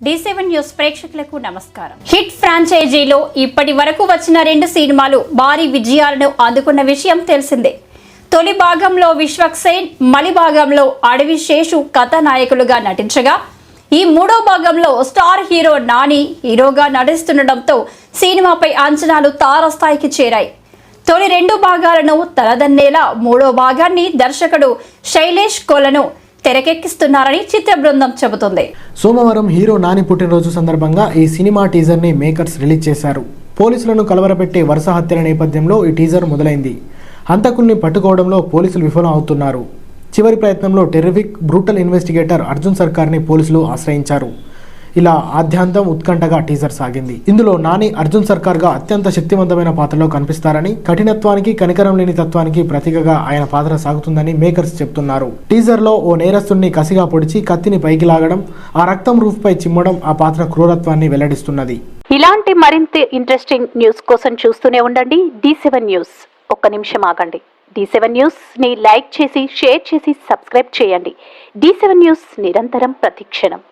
D7 news ప్రేక్షకులకు నమస్కారం. Hit ఫ్రాంచైజీలో ఇప్పటి వరకు వచ్చిన 2 సినిమాలు భారీ విజయాలను అందుకున్న విషయం తెలిసిందే. తొలి భాగంలో విశ్వక్ సేన్, మలి భాగంలో అడవి శేషు కథానాయకులుగా నటించగా ఈ మూడో భాగంలో స్టార్ హీరో నాని హీరోగా నటిస్తుండటంతో సినిమాపై అంచనాలు తారస్థాయికి చేరాయి. తొలి 2 భాగాలను తలదన్నేలా మూడో భాగాన్ని దర్శకుడు శైలేష్ కోలను తెరకెక్కిస్తున్నారని చిత్ర బృందం చెబుతుంది. సోమవారం హీరో నాని పుట్టినరోజు సందర్భంగా ఈ సినిమా టీజర్ ని మేకర్స్ రిలీజ్ చేశారు. పోలీసులను కలవరపెట్టే వరుస హత్యల నేపథ్యంలో ఈ టీజర్ మొదలైంది. హంతకుల్ని పట్టుకోవడంలో పోలీసులు విఫలం అవుతున్నారు. చివరి ప్రయత్నంలో టెర్రిఫిక్ బ్రూటల్ ఇన్వెస్టిగేటర్ అర్జున్ సర్కార్ని పోలీసులు ఆశ్రయించారు. ఇలా ఆద్యాంతం ఉత్కంఠగా టీజర్ సాగింది. ఇందులో నాని అర్జున్ సర్కార్గా అత్యంత శక్తివంతమైన పాత్రలో కనిపిస్తారని, కఠినత్వానికి కనికరం లేని తత్వానికి ప్రతీకగా ఆయన పాత్ర సాగుతుందని మేకర్స్ చెప్తున్నారు. టీజర్ లో ఓ నేరస్తుడిని కసిగా పొడిచి కత్తిని పైకి లాగడం, ఆ రక్తం రూఫ్ పై చిమ్మడం ఆ పాత్ర క్రూరత్వాన్ని వెల్లడిస్తున్నది. ఇలాంటి మరింత ఇంట్రెస్టింగ్ న్యూస్ కోసం చూస్తూనే ఉండండి D7 న్యూస్. ఒక్క నిమిషం ఆగండి. D7 న్యూస్ ని లైక్ చేసి, షేర్ చేసి, సబ్స్క్రైబ్ చేయండి. D7 న్యూస్ నిరంతరం ప్రతిక్షణం.